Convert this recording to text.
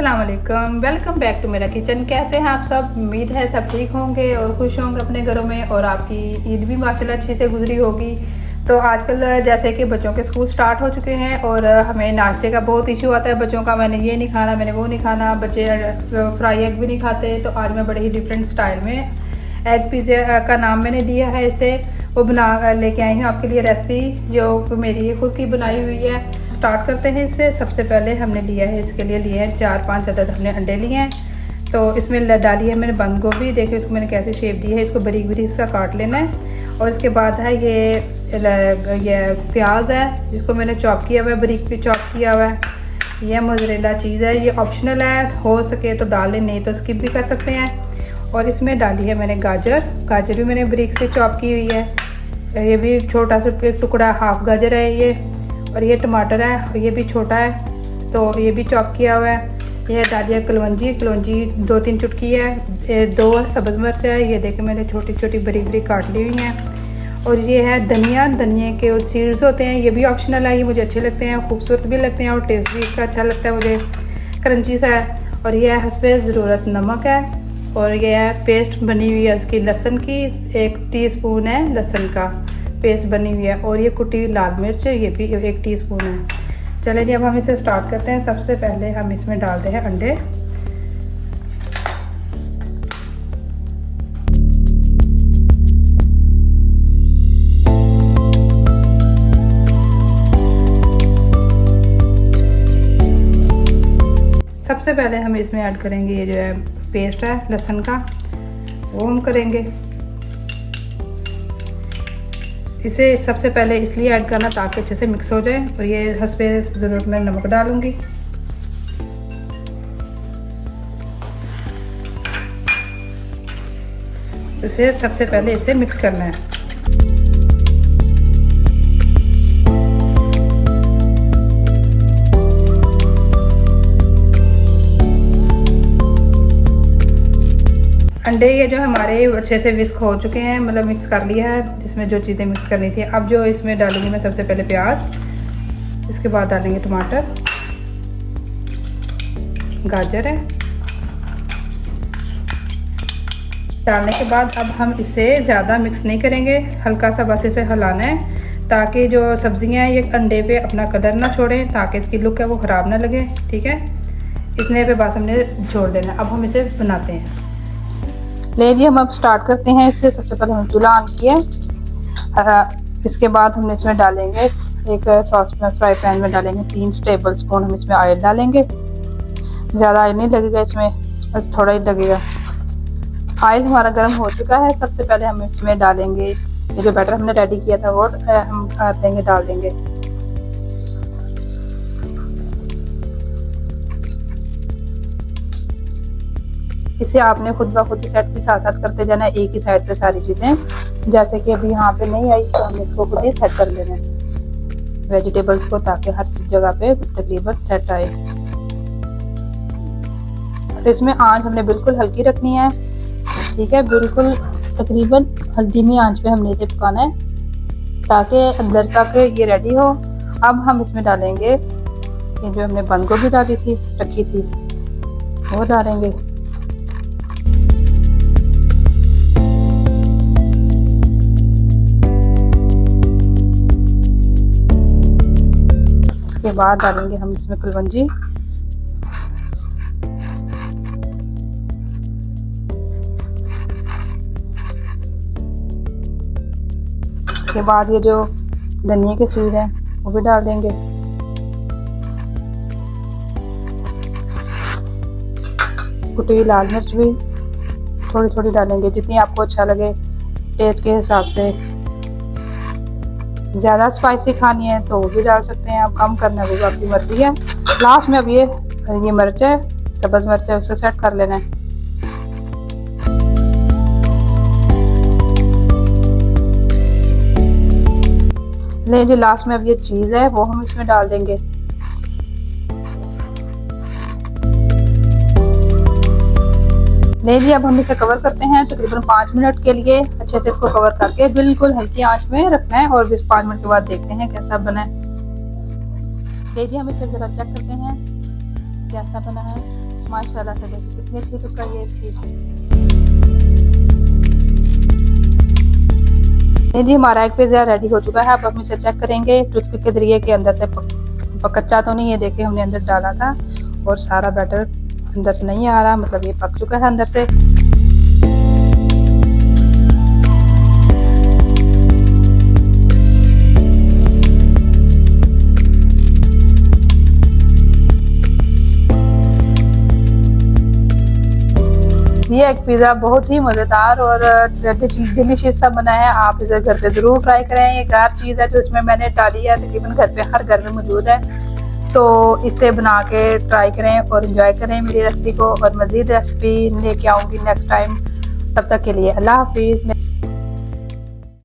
अस्सलाम वालेकुम, welcome back to मेरा किचन। कैसे हैं आप सब? उम्मीद है सब ठीक होंगे और खुश होंगे अपने घरों में, और आपकी ईद भी माशाल्लाह अच्छी से गुजरी होगी। तो आजकल जैसे कि बच्चों के स्कूल स्टार्ट हो चुके हैं और हमें नाश्ते का बहुत इशू आता है बच्चों का, मैंने ये नहीं खाना, मैंने वो नहीं खाना, बच्चे फ्राई एग भी नहीं खाते। तो आज मैं बड़े ही डिफरेंट स्टाइल में एग पिज़्ज़ा का नाम मैंने दिया है इसे, वो बना लेके आई हूँ आपके लिए रेसिपी जो मेरी खुद की बनाई हुई है। स्टार्ट करते हैं इससे। सबसे पहले हमने लिया है, इसके लिए लिए हैं 4-5 अदद हमने अंडे लिए हैं। तो इसमें डाली है मैंने बंद गोभी, देखिए इसको मैंने कैसे शेप दी है, इसको बारीक बारीक इसका काट लेना है। और इसके बाद है ये प्याज है जिसको मैंने चॉप किया हुआ है, बारीक भी चॉप किया हुआ है। यह मोज़रेला चीज़ है, ये ऑप्शनल है, हो सके तो डाल लें, नहीं तो स्किप भी कर सकते हैं। और इसमें डाली है मैंने गाजर भी मैंने बारीक से चॉप की हुई है, ये भी छोटा सा एक टुकड़ा हाफ गाजर है ये। और ये टमाटर है और ये भी छोटा है, तो ये भी चॉप किया हुआ है। ये डाली है कलवंजी 2-3 चुटकी है, 2 सब्ज़ मिर्च है, ये देखें मैंने छोटी छोटी बारीक बारीक काट ली हुई हैं। और ये है धनिया के सीड्स होते हैं, ये भी ऑप्शनल है, ये मुझे अच्छे लगते हैं, खूबसूरत भी लगते हैं और टेस्ट भी इसका अच्छा लगता है मुझे, क्रंची सा है। और ये है हस्बे ज़रूरत नमक है। और ये है पेस्ट बनी हुई है उसकी लहसुन की, 1 टीस्पून है लहसुन का पेस्ट बनी हुई है। और ये कुटी लाल मिर्च ये भी 1 टीस्पून है। चलिए जी अब हम इसे स्टार्ट करते हैं। सबसे पहले हम इसमें डालते हैं अंडे। सबसे पहले हम इसमें ऐड करेंगे ये जो है पेस्ट है लहसुन का, वो हम करेंगे। इसे सबसे पहले इसलिए ऐड करना ताकि अच्छे से मिक्स हो जाए। और ये हस्बे ज़रूरत मैं नमक डालूंगी। इसे सबसे पहले इसे मिक्स करना है। अंडे ये जो हमारे अच्छे से विस्क हो चुके हैं, मतलब मिक्स कर लिया है जिसमें जो चीज़ें मिक्स करनी थी। अब जो इसमें डालूंगी मैं सबसे पहले प्याज, इसके बाद डालेंगे टमाटर, गाजर है। डालने के बाद अब हम इसे ज़्यादा मिक्स नहीं करेंगे, हल्का सा बस इसे हिलाना है ताकि जो सब्जियां हैं ये अंडे पे अपना कलर ना छोड़ें, ताकि इसकी लुक है वो ख़राब ना लगे। ठीक है, इतने पे बस हमने छोड़ देना। अब हम इसे बनाते हैं। ले जी हम अब स्टार्ट करते हैं इससे। सबसे पहले हम चूल्हा ऑन किया, इसके बाद हम इसमें डालेंगे एक सॉस में फ्राई पैन में डालेंगे 3 टेबल स्पून हम इसमें ऑयल डालेंगे। ज़्यादा ऑयल नहीं लगेगा इसमें, बस थोड़ा ही लगेगा। ऑयल हमारा गर्म हो चुका है। सबसे पहले हम इसमें डालेंगे ये जो बैटर हमने रेडी किया था वो हम डाल देंगे। इसे आपने खुद ब खुद सेट के साथ साथ करते जाना, एक ही साइड पे सारी चीज़ें। जैसे कि अभी यहाँ पे नहीं आई तो हम इसको खुद ही सेट कर लेना है वेजिटेबल्स को, ताकि हर जगह पे तकरीबन सेट आए। तो इसमें आंच हमने बिल्कुल हल्की रखनी है। ठीक है, बिल्कुल तकरीबन धीमी आंच पे हमने इसे पकाना है ताकि अंदर तक ये रेडी हो। अब हम इसमें डालेंगे ये जो हमने बंद गोभी डाली थी रखी थी वो डालेंगे। के बाद डालेंगे हम इसमें कलवंजी, इसके बाद ये जो धनिया के सीड है वो भी डाल देंगे। कुटी हुई लाल मिर्च भी थोड़ी थोड़ी डालेंगे, जितनी आपको अच्छा लगे टेस्ट के हिसाब से। ज़्यादा स्पाइसी खानी है तो वो भी डाल सकते हैं, आप कम करना है वो आपकी मर्जी है। लास्ट में अब ये मिर्च है सब्ज़ मिर्च है उसको सेट कर लेना है। ले जो लास्ट में अब ये चीज़ है वो हम इसमें डाल देंगे। ले जी अब हम इसे कवर करते हैं तकरीबन 5 मिनट के लिए। अच्छे से इसको कवर करके बिल्कुल हल्की आंच में रखना है और 5 मिनट के बाद देखते हैं कैसा बना है। ले जी हम इसे ज़रा चेक करते हैं कैसा बना है। माशाल्लाह से देखिए कितनी अच्छी लुक आई है इसकी। ये जी हमारा एक पिज़्ज़ा रेडी हो चुका है। अब हम इसे चेक करेंगे टूथपिक के जरिए के अंदर से कच्चा तो नहीं है। देखिए हमने अंदर डाला था और सारा बैटर अंदर से नहीं आ रहा, मतलब ये पक चुका है अंदर से। ये एक पिज़्ज़ा बहुत ही मज़ेदार और डिलीशियस सा बना है। आप इसे घर पे ज़रूर ट्राई करें। एक और चीज़ है जो इसमें मैंने डाली है, तकरीबन घर पे हर घर में मौजूद है, तो इसे बना के ट्राई करें और एंजॉय करें मेरी रेसिपी को। और मज़ीद रेसिपी लेके आऊँगी नेक्स्ट टाइम। तब तक के लिए अल्लाह हाफिज़।